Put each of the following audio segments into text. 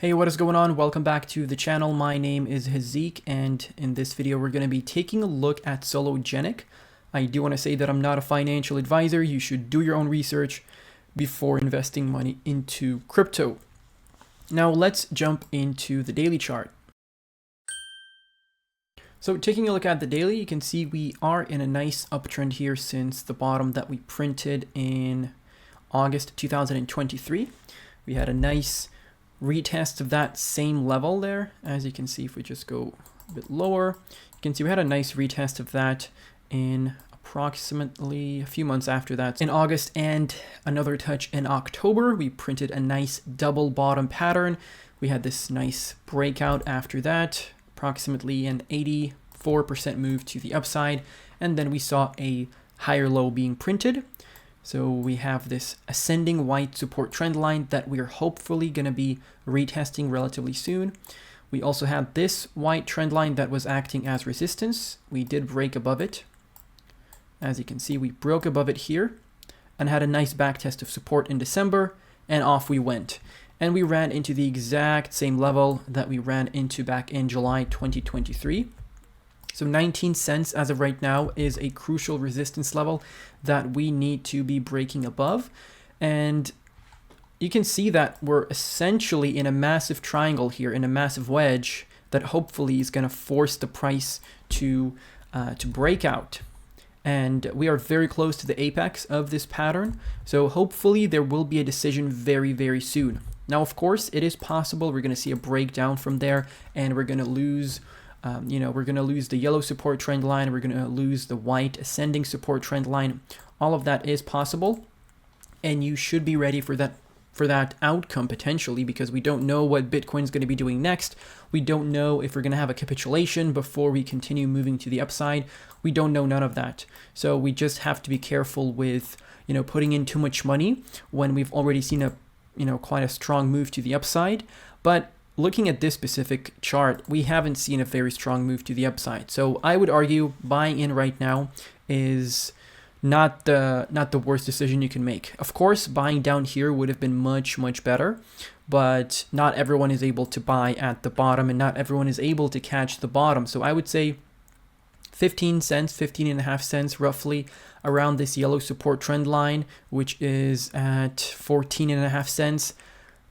Hey, what is going on? Welcome back to the channel. My name is Hazeeq, and in this video we're going to be taking a look at Sologenic. I do want to say that I'm not a financial advisor. You should do your own research before investing money into crypto. Now let's jump into the daily chart. So taking a look at the daily, you can see we are in a nice uptrend here since the bottom that we printed in August 2023. We had a nice retest of that same level there. As you can see, if we just go a bit lower, you can see we had a nice retest of that in approximately a few months after that. In August and another touch in October, we printed a nice double bottom pattern. We had this nice breakout after that, approximately an 84% move to the upside, and then we saw a higher low being printed. So we have this ascending white support trend line that we are hopefully going to be retesting relatively soon. We also have this white trend line that was acting as resistance. We did break above it. As you can see, we broke above it here and had a nice backtest of support in December, and off we went. And we ran into the exact same level that we ran into back in July 2023. So 19 cents as of right now is a crucial resistance level that we need to be breaking above. And you can see that we're essentially in a massive triangle here, in a massive wedge that hopefully is going to force the price to break out. And we are very close to the apex of this pattern. So hopefully there will be a decision very, very soon. Now, of course, it is possible we're going to see a breakdown from there and we're going to lose we're going to lose the yellow support trend line. We're going to lose the white ascending support trend line. All of that is possible, and you should be ready for that outcome potentially, because we don't know what Bitcoin is going to be doing next. We don't know if we're going to have a capitulation before we continue moving to the upside. We don't know none of that. So we just have to be careful with, putting in too much money when we've already seen quite a strong move to the upside. But looking at this specific chart, we haven't seen a very strong move to the upside. So I would argue buying in right now is not the worst decision you can make. Of course, buying down here would have been much, much better, but not everyone is able to buy at the bottom and not everyone is able to catch the bottom. So I would say 15 cents, 15.5 cents roughly around this yellow support trend line, which is at 14.5 cents.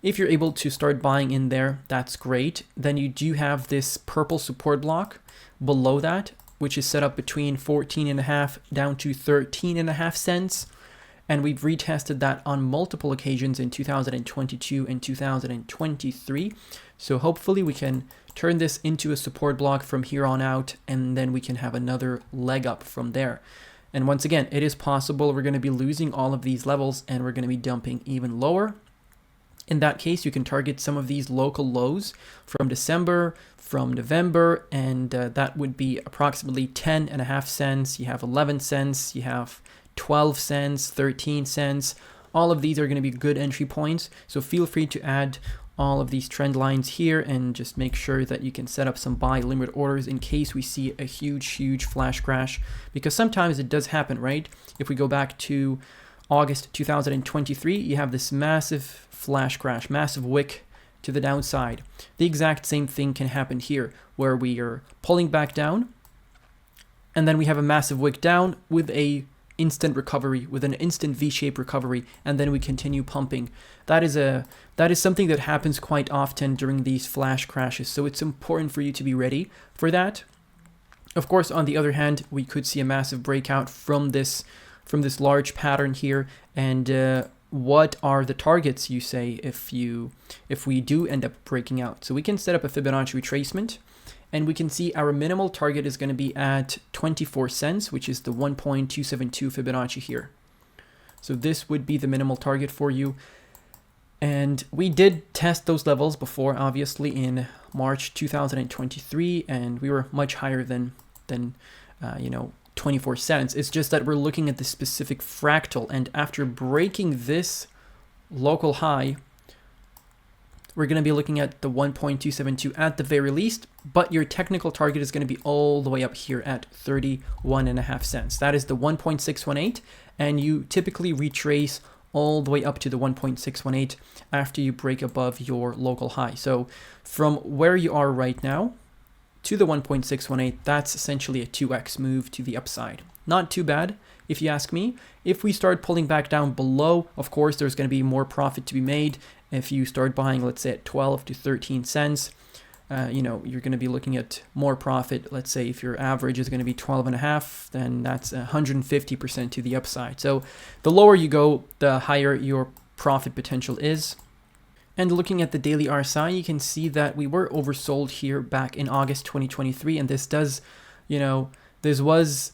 If you're able to start buying in there, that's great. Then you do have this purple support block below that, which is set up between 14.5 down to 13.5 cents. And we've retested that on multiple occasions in 2022 and 2023. So hopefully we can turn this into a support block from here on out, and then we can have another leg up from there. And once again, it is possible we're going to be losing all of these levels and we're going to be dumping even lower. In that case, you can target some of these local lows from December, from November, and that would be approximately 10.5 cents. You have 11 cents, you have 12 cents, 13 cents. All of these are going to be good entry points. So feel free to add all of these trend lines here and just make sure that you can set up some buy limit orders in case we see a huge flash crash, because sometimes it does happen, right? If we go back to August 2023, you have this massive flash crash, massive wick to the downside. The exact same thing can happen here, where we are pulling back down, and then we have a massive wick down with a instant recovery, with an instant V-shaped recovery, and then we continue pumping. That is something that happens quite often during these flash crashes, so it's important for you to be ready for that. Of course, on the other hand, we could see a massive breakout from this large pattern here, and what are the targets, you say, if we do end up breaking out? So we can set up a Fibonacci retracement, and we can see our minimal target is going to be at 24 cents, which is the 1.272 Fibonacci here. So this would be the minimal target for you. And we did test those levels before, obviously, in March 2023, and we were much higher than 24 cents. It's just that we're looking at the specific fractal, and after breaking this local high, we're going to be looking at the 1.272 at the very least, but your technical target is going to be all the way up here at 31.5 cents. That is the 1.618, and you typically retrace all the way up to the 1.618 after you break above your local high. So from where you are right now to the 1.618, that's essentially a 2x move to the upside. Not too bad, if you ask me. If we start pulling back down below, of course, there's going to be more profit to be made. If you start buying, let's say at 12 to 13 cents, you know, you're going to be looking at more profit. Let's say if your average is going to be 12.5, then that's 150% to the upside. So the lower you go, the higher your profit potential is. And looking at the daily RSI, you can see that we were oversold here back in August 2023. And this does, you know, this was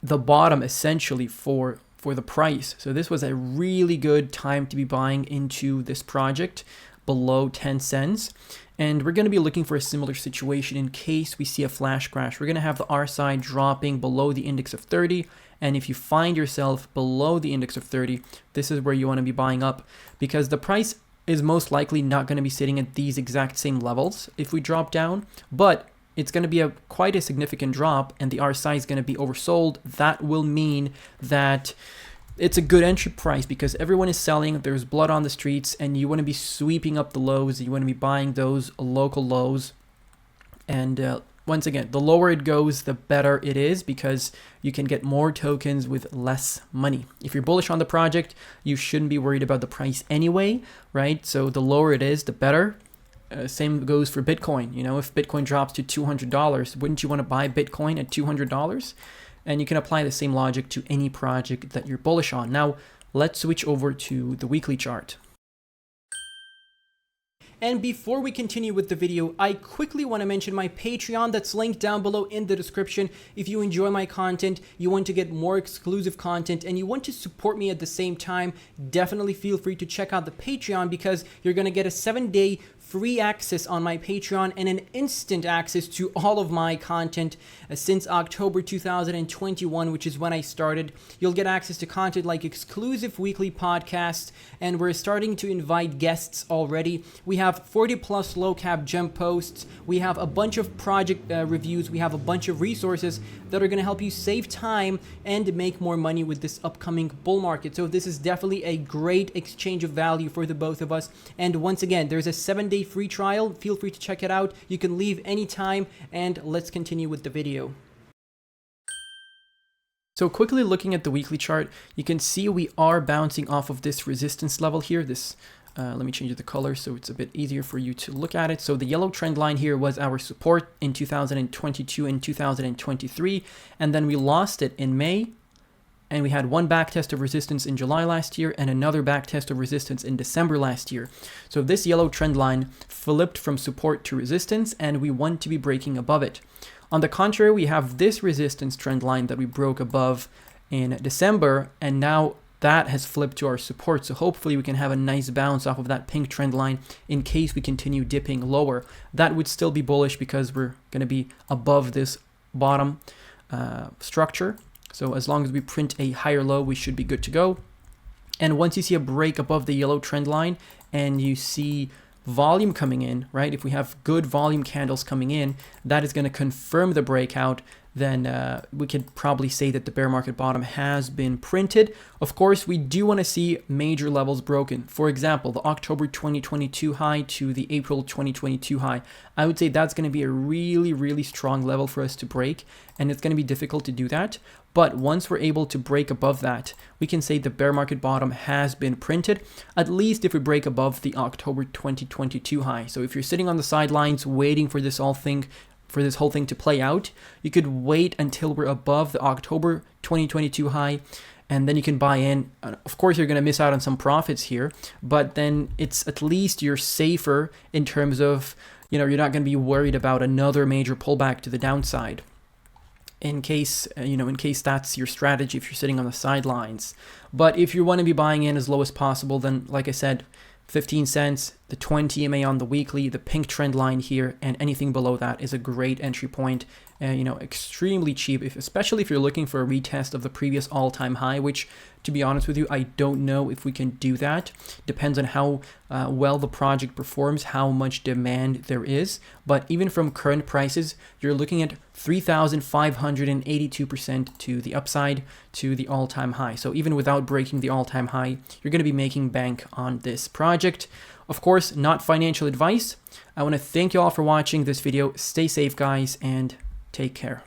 the bottom essentially for the price. So this was a really good time to be buying into this project below 10 cents. And we're going to be looking for a similar situation in case we see a flash crash. We're going to have the RSI dropping below the index of 30. And if you find yourself below the index of 30, this is where you want to be buying up, because the price is most likely not going to be sitting at these exact same levels if we drop down, but it's going to be quite a significant drop and the RSI is going to be oversold. That will mean that it's a good entry price because everyone is selling, there's blood on the streets, and you want to be sweeping up the lows. You want to be buying those local lows. And once again, the lower it goes, the better it is because you can get more tokens with less money. If you're bullish on the project, you shouldn't be worried about the price anyway, right? So the lower it is, the better. Same goes for Bitcoin. You know, if Bitcoin drops to $200, wouldn't you want to buy Bitcoin at $200? And you can apply the same logic to any project that you're bullish on. Now, let's switch over to the weekly chart. And before we continue with the video, I quickly want to mention my Patreon that's linked down below in the description. If you enjoy my content, you want to get more exclusive content, and you want to support me at the same time, definitely feel free to check out the Patreon because you're going to get a 7-day free access on my Patreon and an instant access to all of my content since October 2021, which is when I started. You'll get access to content like exclusive weekly podcasts, and we're starting to invite guests already. We have 40 plus low cap gem posts. We have a bunch of project reviews. We have a bunch of resources that are going to help you save time and make more money with this upcoming bull market. So this is definitely a great exchange of value for the both of us. And once again, there's a 7-day free trial. Feel free to check it out. You can leave anytime, and let's continue with the video. So quickly looking at the weekly chart, you can see we are bouncing off of this resistance level here. This let me change the color so it's a bit easier for you to look at it. So the yellow trend line here was our support in 2022 and 2023, and then we lost it in May. And we had one back test of resistance in July last year and another back test of resistance in December last year. So this yellow trend line flipped from support to resistance, and we want to be breaking above it. On the contrary, we have this resistance trend line that we broke above in December, and now that has flipped to our support. So hopefully we can have a nice bounce off of that pink trend line in case we continue dipping lower. That would still be bullish because we're going to be above this bottom structure. So as long as we print a higher low, we should be good to go. And once you see a break above the yellow trend line and you see volume coming in, right? If we have good volume candles coming in, that is going to confirm the breakout. Then we could probably say that the bear market bottom has been printed. Of course, we do want to see major levels broken. For example, the October 2022 high to the April 2022 high. I would say that's going to be a really, really strong level for us to break, and it's going to be difficult to do that. But once we're able to break above that, we can say the bear market bottom has been printed, at least if we break above the October 2022 high. So if you're sitting on the sidelines waiting for this whole thing to play out, you could wait until we're above the October 2022 high, and then you can buy in. Of course, you're going to miss out on some profits here, but then it's at least you're safer in terms of, you're not going to be worried about another major pullback to the downside. In case that's your strategy if you're sitting on the sidelines. But if you want to be buying in as low as possible, then like I said, 15 cents the 20 MA on the weekly, the pink trend line here, and anything below that is a great entry point. You know, extremely cheap, especially if you're looking for a retest of the previous all-time high, which, to be honest with you, I don't know if we can do that. Depends on how well the project performs, how much demand there is. But even from current prices, you're looking at 3,582% to the upside to the all-time high. So even without breaking the all-time high, you're going to be making bank on this project. Of course, not financial advice. I want to thank you all for watching this video. Stay safe, guys, and take care.